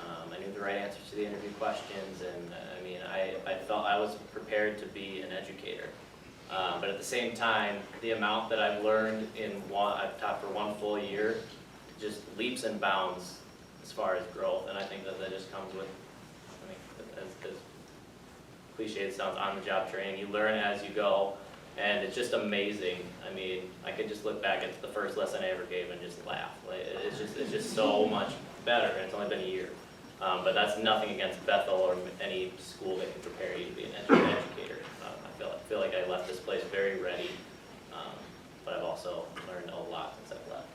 I knew the right answers to the interview questions, and I mean, I felt I was prepared to be an educator. But at the same time, the amount that I've learned I've taught for 1 full year, just leaps and bounds as far as growth, and I think that just comes with, I mean, as cliche as it sounds, on-the-job training. You learn as you go, and it's just amazing. I mean, I could just look back at the first lesson I ever gave and just laugh. Like, it's just so much better, and it's only been a year. But that's nothing against Bethel or any school that can prepare you to be an educator. I feel like I left this place very ready, but I've also learned a lot since I've left.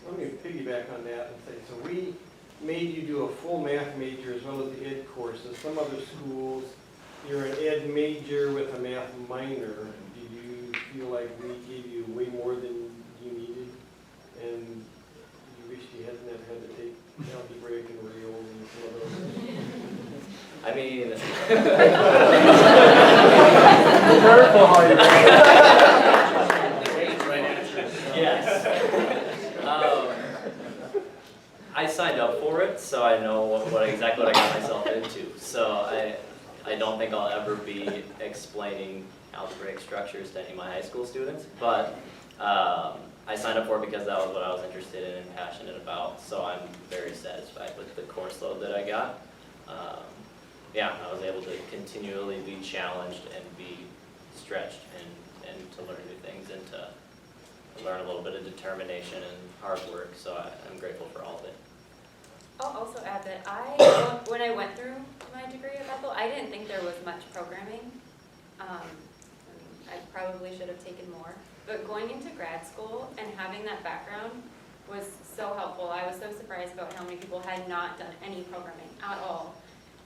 Let me piggyback on that and say, so we made you do a full math major as well as the ed courses. Some other schools, you're an ed major with a math minor. Do you feel like we gave you way more than you needed? And you wish you hadn't have had to take algebra and real and some of those? I mean, Careful how you yes. I signed up for it, so I know exactly what I got myself into. So I don't think I'll ever be explaining algebraic structures to any of my high school students, but I signed up for it because that was what I was interested in and passionate about. So I'm very satisfied with the course load that I got. Yeah, I was able to continually be challenged and be stretched and to learn new things and to learn a little bit of determination and hard work. So I'm grateful for all of it. I'll also add that when I went through my degree at Bethel, I didn't think there was much programming. I probably should have taken more. But going into grad school and having that background was so helpful. I was so surprised about how many people had not done any programming at all.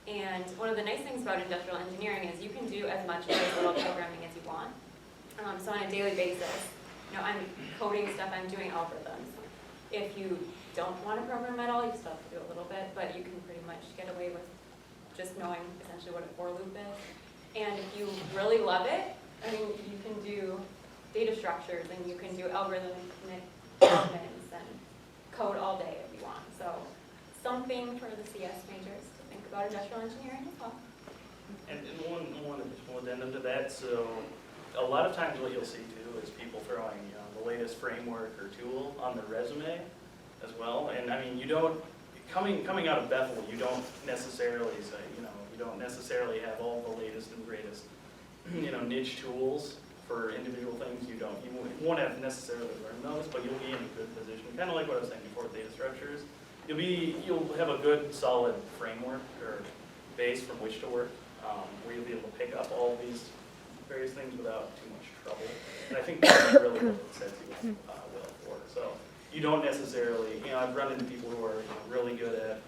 And one of the nice things about industrial engineering is you can do as much or as little programming as you want. So on a daily basis, I'm coding stuff, I'm doing algorithms. If you don't want to program at all, you still have to do a little bit, but you can pretty much get away with just knowing essentially what a for loop is. And if you really love it, you can do data structures and you can do algorithmic developments and code all day if you want. So something for the CS majors to think about industrial engineering as well. And one additional addendum to that, so a lot of times what you'll see too is people throwing the latest framework or tool on their resume as well. And I mean, you don't, coming out of Bethel, you don't necessarily say, you don't necessarily have all the latest and greatest, niche tools for individual things. You won't have necessarily learned those, but you'll be in a good position. Kind of like what I was saying before with data structures. You'll have a good solid framework or base from which to work, where you'll be able to pick up all these various things without too much trouble. And I think that's really what it sets you up well for. So you don't necessarily, I've run into people who are really good at,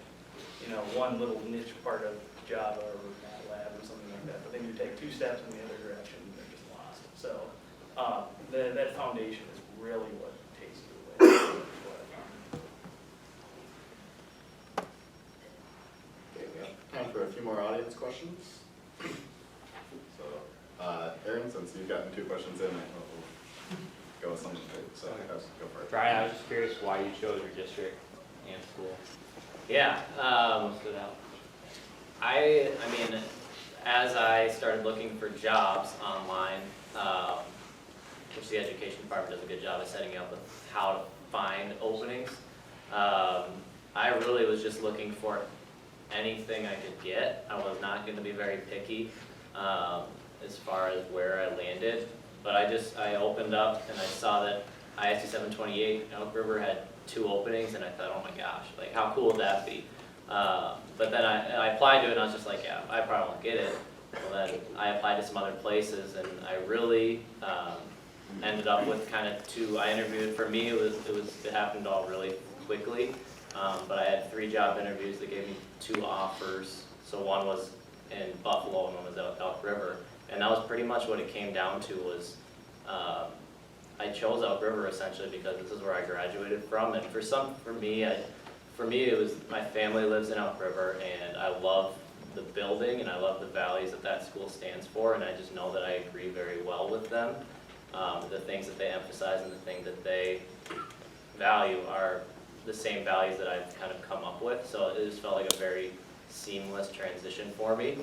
one little niche part of Java or MATLAB or something like that, but then you take 2 steps in the other direction and they're just lost. So that foundation is really what takes you away. Okay, we have time for a few more audience questions. So, Aaron, since you've gotten 2 questions in, we'll go with something big. So go for it. Brian, I was just curious why you chose your district and school. Yeah. What stood out? I mean, as I started looking for jobs online, which the education department does a good job of setting up with how to find openings, I really was just looking for anything I could get. I was not going to be very picky as far as where I landed, But I opened up and I saw that ISD 728 Elk River had 2 openings, and I thought, oh my gosh, like how cool would that be? But then I applied to it and I was just like, yeah, I probably won't get it. Well, then I applied to some other places, and I really ended up with kind of 2. I interviewed. For me, it happened all really quickly. But I had 3 job interviews that gave me 2 offers. So one was in Buffalo and one was out Elk River, and that was pretty much what it came down to. Was I chose Elk River essentially because this is where I graduated from, and for me, it was my family lives in Elk River, and I love the building and I love the values that school stands for, and I just know that I agree very well with them. The things that they emphasize and the things that they value are the same values that I've kind of come up with, so it just felt like a very seamless transition for me.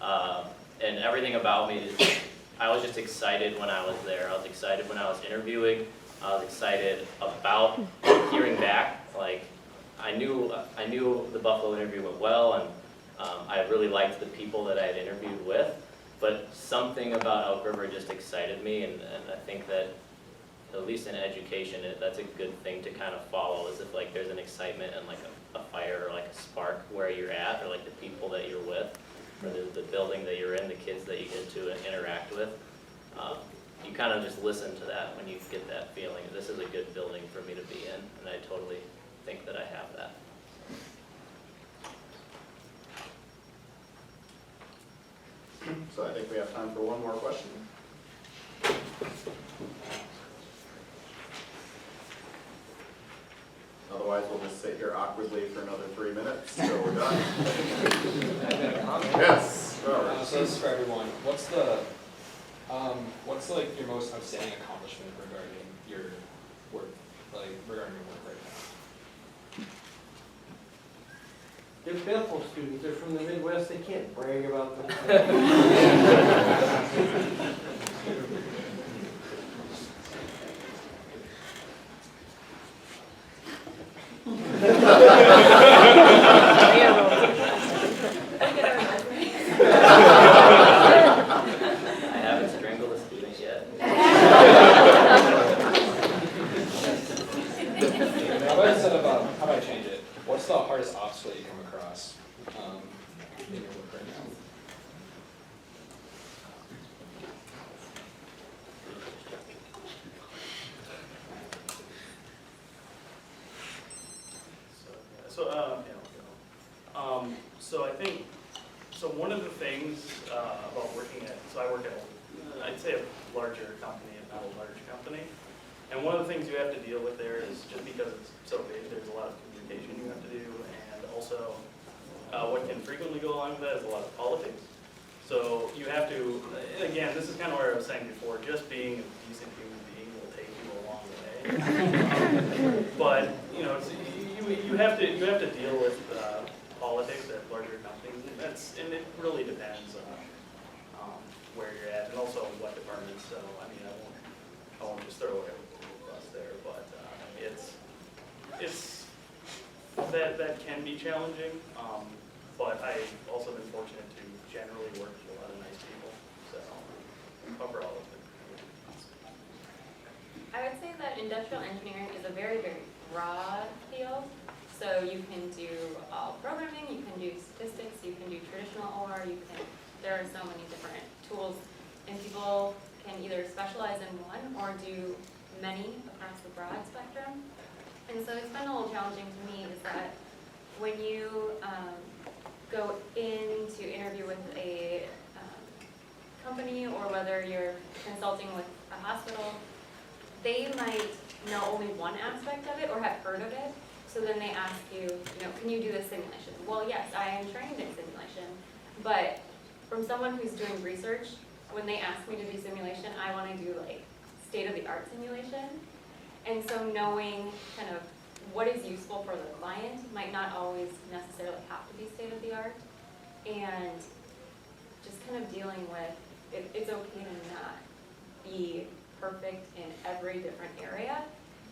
And everything about me, I was just excited when I was there. I was excited when I was interviewing. I was excited about hearing back. Like, I knew the Buffalo interview went well, and I really liked the people that I had interviewed with, but something about Elk River just excited me, and I think that, at least in education, that's a good thing to kind of follow, is if like there's an excitement and like a fire or like a spark where you're at, or like the people that you're with, or the building that you're in, the kids that you get to interact with. You kind of just listen to that when you get that feeling, this is a good building for me to be in, and I totally think that I have that. So I think we have time for one more question. Otherwise, we'll just sit here awkwardly for another 3 minutes till we're done. I've got a comment. Yes. Robert. So this is for everyone. What's like your most outstanding accomplishment regarding your work, right now? They're Bethel students, they're from the Midwest, they can't brag about them. I haven't strangled a student yet. How about I change it? What's the hardest obstacle you come across in your work right now? So I think, one of the things about working at, so I work at, I'd say a larger company and not a large company. And one of the things you have to deal with there is, just because it's so big, there's a lot of communication you have to do, and also what can frequently go along with that is a lot of politics. So you have to, again, this is kind of where I was saying before, just being a decent human being will take you a long way. But you know, you have to deal with politics at larger companies, and it really depends on where you're at, and also what departments. So I mean, I won't just throw away the bus there, but it's that can be challenging. But I've also been fortunate to generally work with a lot of nice people, so overall it's been awesome. I would say that industrial engineering is a very, very broad field. So you can do all programming, you can do statistics, you can do traditional OR, there are so many different tools, and people can either specialize in one or do many across the broad spectrum. And so it's been a little challenging to me is that when you go in to interview with a company, or whether you're consulting with a hospital, they might know only one aspect of it or have heard of it. So then they ask you, can you do this simulation? Well, yes, I am trained in simulation, but from someone who's doing research, when they ask me to do simulation, I want to do like state-of-the-art simulation. And so knowing kind of what is useful for the client might not always necessarily have to be state-of-the-art. And just kind of dealing with, it's okay to not be perfect in every different area,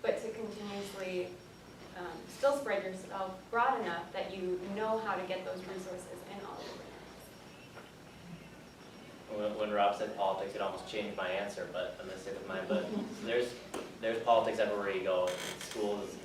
but to continuously still spread yourself broad enough that you know how to get those resources in all different when Rob said politics, it almost changed my answer, but I'm gonna stick with mine. But there's politics everywhere you go, in schools,